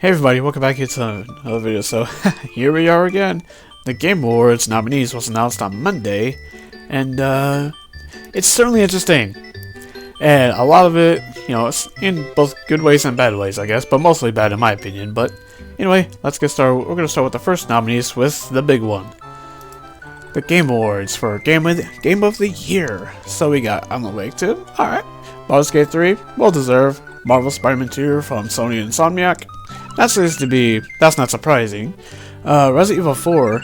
Hey everybody, welcome back here to another video. So, here we are again. The Game Awards nominees was announced on Monday, and it's certainly interesting. And a lot of it, it's in both good ways and bad ways, I guess, but mostly bad in my opinion. But anyway, let's get started. We're going to start with the first nominees with the big one. The Game Awards for Game of the Year. So we got Alan Wake 2, alright. Baldur's Gate 3, well deserved. Marvel Spider-Man 2 from Sony and Insomniac. That's not surprising. Resident Evil 4,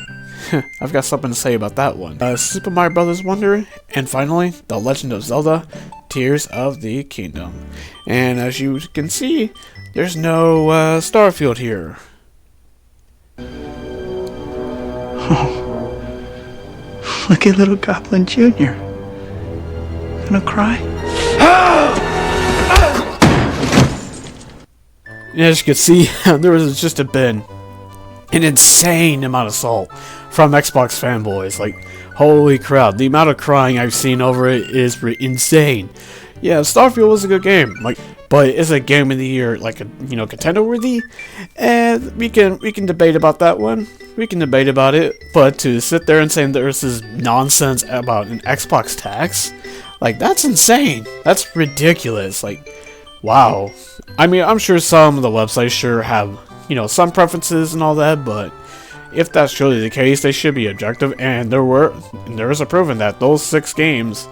I've got something to say about that one. Super Mario Bros. Wonder, and finally, The Legend of Zelda, Tears of the Kingdom. And as you can see, there's no Starfield here. Oh, look at little Goblin Jr. Gonna cry? As you can see, there was just been an insane amount of salt from Xbox fanboys. Like, holy crap, the amount of crying I've seen over it is insane. Yeah, Starfield was a good game, but is it Game of the Year, contender worthy? And we can debate about that one. We can debate about it, but to sit there and say there's this nonsense about an Xbox tax, that's insane. That's ridiculous. Wow. I mean, I'm sure some of the websites have, some preferences and all that, but if that's truly the case, they should be objective, and there is a proven that those 6 games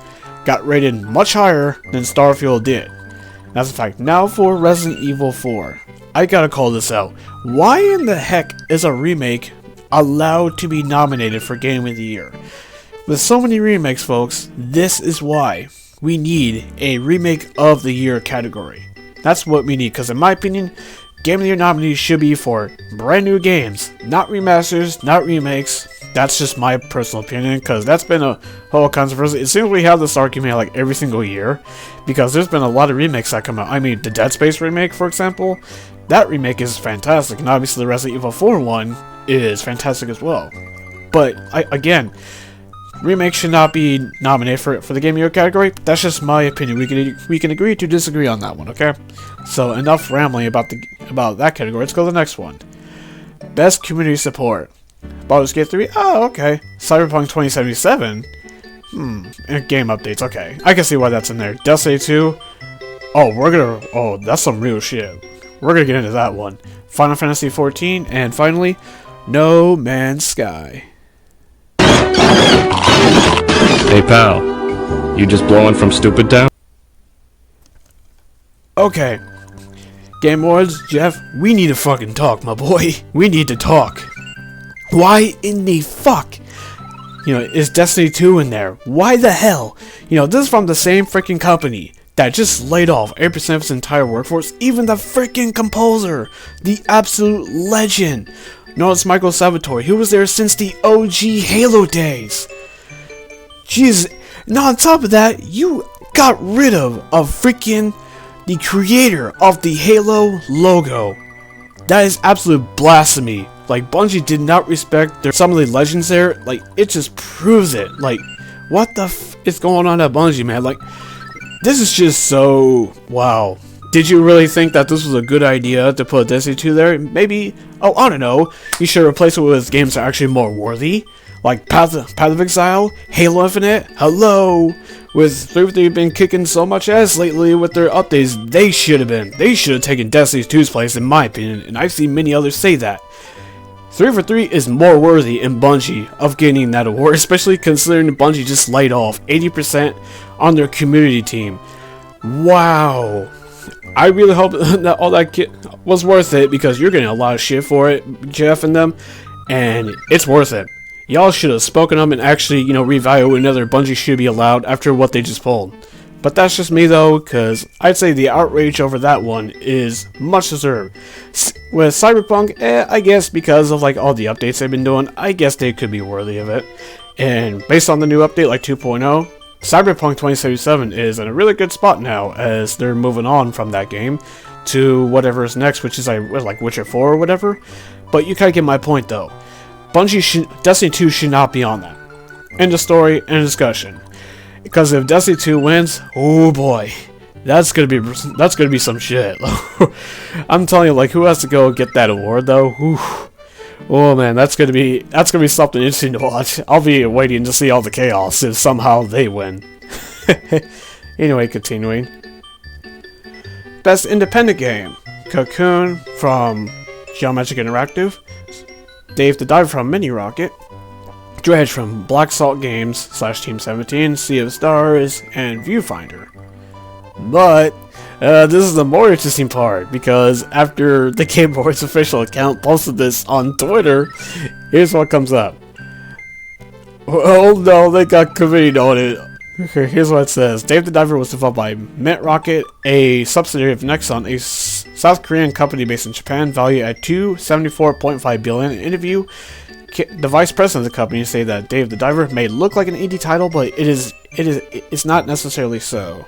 got rated much higher than Starfield did. That's a fact. Now for Resident Evil 4. I gotta call this out. Why in the heck is a remake allowed to be nominated for Game of the Year? With so many remakes, folks, this is why we need a Remake of the Year category. That's what we need, because in my opinion, Game of the Year nominees should be for brand new games, not remasters, not remakes. That's just my personal opinion, because that's been a whole controversy. It seems we have this argument every single year, because there's been a lot of remakes that come out. I mean, the Dead Space remake, for example, that remake is fantastic, and obviously the Resident Evil 4 one is fantastic as well. But, again, remakes should not be nominated for the Game of the Year category. That's just my opinion. We can agree to disagree on that one, okay? So enough rambling about that category. Let's go to the next one. Best Community Support. Baldur's Gate 3. Oh, okay. Cyberpunk 2077. And game updates. Okay, I can see why that's in there. Destiny 2. Oh, that's some real shit. We're gonna get into that one. Final Fantasy 14, and finally, No Man's Sky. Hey pal, you just blowing from Stupid Town? Okay. Game Awards, Jeff, we need to fucking talk, my boy. We need to talk. Why in the fuck, is Destiny 2 in there? Why the hell? This is from the same freaking company that just laid off 8% of its entire workforce. Even the freaking composer, the absolute legend, known as Michael Salvatore, who was there since the OG Halo days. Jesus. Now on top of that, you got rid of freaking the creator of the Halo logo. That is absolute blasphemy. Bungie did not respect some of the legends there. It just proves it. What the f is going on at Bungie, man? This is just so... Wow. Did you really think that this was a good idea to put Destiny 2 there? Maybe... Oh, I don't know. You should replace it with games that are actually more worthy. Path of Exile, Halo Infinite, hello! With 343 been kicking so much ass lately with their updates, they should have taken Destiny 2's place in my opinion, and I've seen many others say that. 343 is more worthy in Bungie of getting that award, especially considering Bungie just laid off 80% on their community team. Wow. I really hope that all that was worth it, because you're getting a lot of shit for it, Jeff and them, and it's worth it. Y'all should have spoken up and actually, reevaluate whether Bungie should be allowed after what they just pulled. But that's just me though, because I'd say the outrage over that one is much deserved. With Cyberpunk, I guess because of all the updates they've been doing, I guess they could be worthy of it. And based on the new update 2.0, Cyberpunk 2077 is in a really good spot now, as they're moving on from that game to whatever is next, which is Witcher 4 or whatever. But you kind of get my point though. Destiny 2 should not be on that. End of story, end of discussion. Because if Destiny 2 wins, oh boy, That's gonna be some shit. I'm telling you, like, who has to go get that award though? Whew. Oh man, that's gonna be something interesting to watch. I'll be waiting to see all the chaos if somehow they win. Anyway, continuing. Best Independent Game: Cocoon from Geometric Interactive, Dave the Diver from Mini Rocket, Dredge from Black Salt Games / Team 17, Sea of Stars, and Viewfinder. But this is the more interesting part, because after the Game Awards official account posted this on Twitter, here's what comes up. Oh no, they got committee on it. Here's what it says. Dave the Diver was developed by Mint Rocket, a subsidiary of Nexon, a South Korean company based in Japan, valued at $274.5 billion. In an interview, the vice president of the company said that Dave the Diver may look like an indie title, but it's not necessarily so.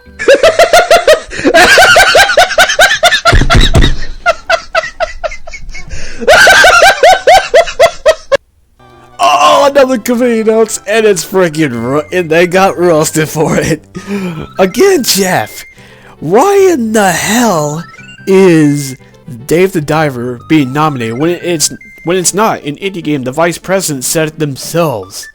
Oh, another committee notes, and it's freaking and they got roasted for it. Again, Jeff, why in the hell is Dave the Diver being nominated when it's not an indie game? The vice president said it themselves.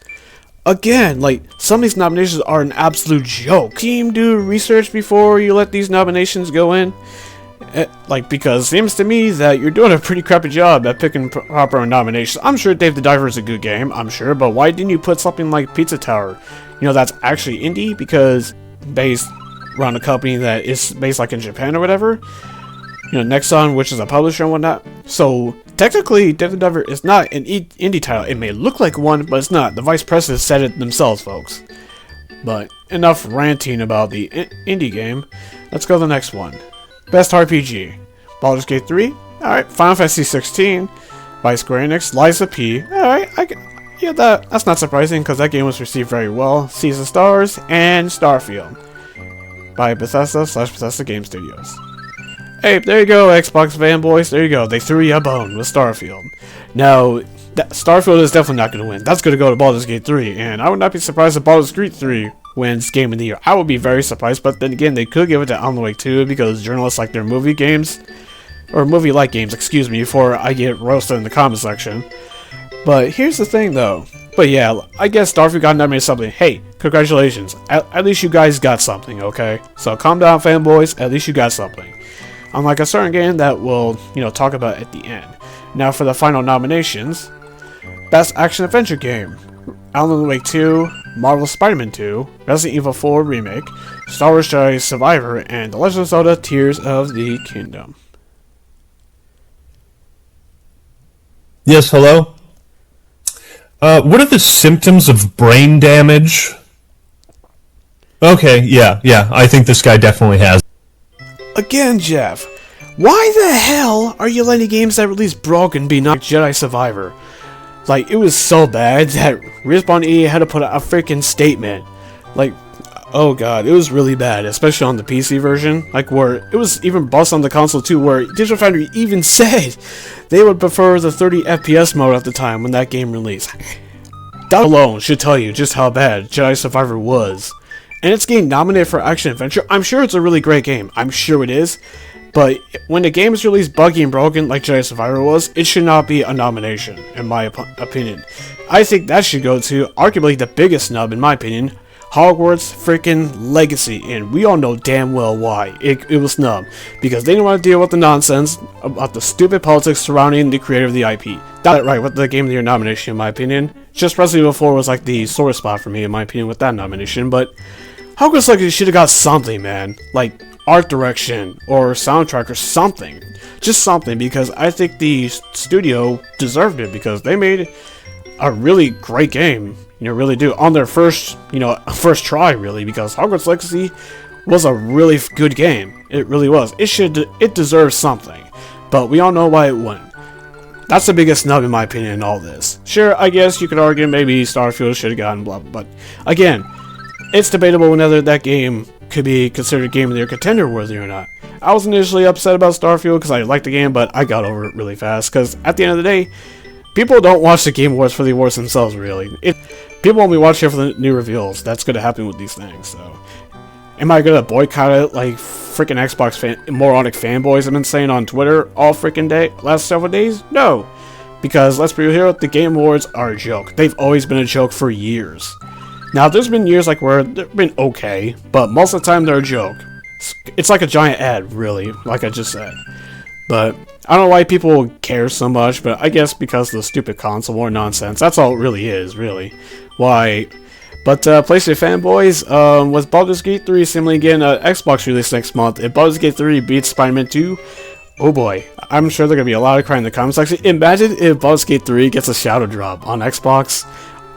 Again, like, some of these nominations are an absolute joke. Team, do research before you let these nominations go in. Like, because it seems to me that you're doing a pretty crappy job at picking proper nominations. I'm sure Dave the Diver is a good game, I'm sure, but why didn't you put something like Pizza Tower? You know, that's actually indie, because based around a company that is based like in Japan or whatever. You know, Nexon, which is a publisher and whatnot. So, technically, Dave the Diver is not an indie title. It may look like one, but it's not. The vice president said it themselves, folks. But, enough ranting about the indie game. Let's go to the next one. Best RPG: Baldur's Gate 3, alright. Final Fantasy 16 by Square Enix, Liza P, alright. Yeah, that's not surprising, because that game was received very well. Seas of Stars, and Starfield by Bethesda / Bethesda Game Studios. Hey, there you go, Xbox fanboys, there you go. They threw you a bone with Starfield. Now, Starfield is definitely not going to win. That's going to go to Baldur's Gate 3, and I would not be surprised if Baldur's Gate 3 wins Game of the Year. I would be very surprised, but then again, they could give it to Alan Wake 2, because journalists like their movie games, or movie-like games, excuse me, before I get roasted in the comment section. But here's the thing, though. But yeah, I guess Starfield got nominated something. Hey, congratulations. At least you guys got something, okay? So calm down, fanboys. At least you got something. Unlike a certain game that we'll, talk about at the end. Now for the final nominations. Best Action Adventure Game: Alan Wake 2, Marvel's Spider-Man 2, Resident Evil 4 Remake, Star Wars Jedi Survivor, and The Legend of Zelda: Tears of the Kingdom. Yes, hello? What are the symptoms of brain damage? Okay, yeah, I think this guy definitely has. Again, Jeff, why the hell are you letting games that release broken be not Jedi Survivor? Like, it was so bad that Respawn EA had to put out a freaking statement. Like, oh god, it was really bad, especially on the PC version. Like, where it was even bust on the console too, where Digital Foundry even said they would prefer the 30 FPS mode at the time when that game released. That alone should tell you just how bad Jedi Survivor was. And it's getting nominated for Action Adventure. I'm sure it's a really great game. I'm sure it is. But when the game is released buggy and broken like Jedi Survivor was, it should not be a nomination, in my opinion. I think that should go to, arguably the biggest snub in my opinion, Hogwarts freaking Legacy, and we all know damn well why it was snubbed. Because they didn't want to deal with the nonsense about the stupid politics surrounding the creator of the IP. Got it right with the Game of the Year nomination, in my opinion. Just Resident Evil 4 was like the sore spot for me, in my opinion, with that nomination, but Hogwarts Legacy should have got something, man. Like, art direction, or soundtrack, or something. Just something, because I think the studio deserved it, because they made a really great game. Really do. On their first try, really, because Hogwarts Legacy was a really good game. It really was. It deserves something. But we all know why it won. That's the biggest snub, in my opinion, in all this. Sure, I guess you could argue maybe Starfield should have gotten blah, but again, it's debatable whether that game could be considered Game of the Year contender worthy or not. I was initially upset about Starfield because I liked the game, but I got over it really fast, because at the end of the day, people don't watch the Game Awards for the awards themselves, really. People only watch it for the new reveals. That's going to happen with these things, so. Am I gonna boycott it like freaking Xbox moronic fanboys have been saying on Twitter all freaking day, last several days? No. Because, let's be real here, the Game Awards are a joke. They've always been a joke for years. Now, there's been years like where they've been okay, but most of the time they're a joke. It's like a giant ad, really, like I just said. But I don't know why people care so much, but I guess because of the stupid console war nonsense. That's all it really is, really. Why? But PlayStation fanboys, with Baldur's Gate 3 seemingly getting an Xbox release next month, if Baldur's Gate 3 beats Spider-Man 2, oh boy, I'm sure there's going to be a lot of crying in the comments section. Imagine if Baldur's Gate 3 gets a shadow drop on Xbox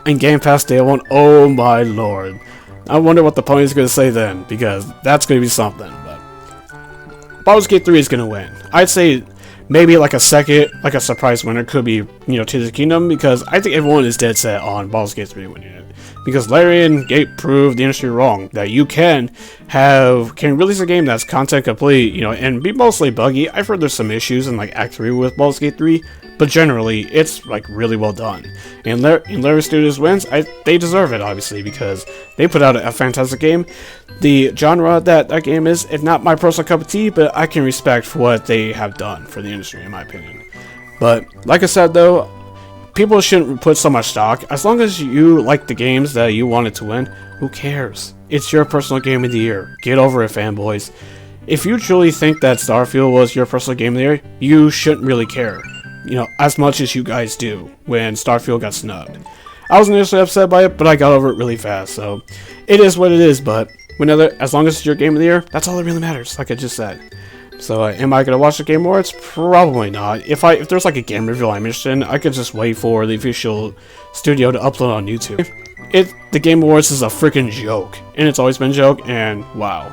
and Game Pass Day 1. Oh my lord. I wonder what the pony's going to say then, because that's going to be something. But Baldur's Gate 3 is going to win. I'd say maybe like a surprise winner could be, Tears of the Kingdom, because I think everyone is dead set on Baldur's Gate 3 winning it. Because Larian Gate proved the industry wrong, that you can release a game that's content complete, and be mostly buggy. I've heard there's some issues in like Act 3 with Baldur's Gate 3, but generally it's like really well done. And Larian Studios wins, they deserve it obviously, because they put out a fantastic game. The genre that game is, if not my personal cup of tea, but I can respect for what they have done for the industry in my opinion. But like I said though, people shouldn't put so much stock. As long as you like the games that you wanted to win, who cares? It's your personal game of the year. Get over it, fanboys. If you truly think that Starfield was your personal game of the year, you shouldn't really care, as much as you guys do when Starfield got snubbed. I was initially upset by it, but I got over it really fast, so it is what it is. But as long as it's your game of the year, that's all that really matters, like I just said. So, am I gonna watch the Game Awards? Probably not. If there's like a game review I'm interested in, I could just wait for the official studio to upload on YouTube. The Game Awards is a freaking joke, and it's always been a joke. And wow,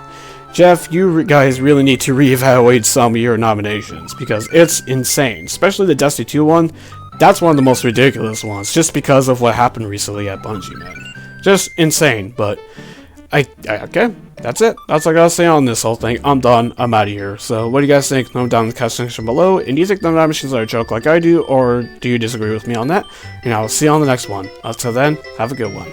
Jeff, you guys really need to reevaluate some of your nominations because it's insane. Especially the Destiny 2 one. That's one of the most ridiculous ones, just because of what happened recently at Bungie, man. Just insane. But okay. That's it. That's all I gotta say on this whole thing. I'm done. I'm out of here. So, what do you guys think? Let me know down in the comment section below. And do you think the nominations are a joke like I do, or do you disagree with me on that? And I'll see you on the next one. Until then, have a good one.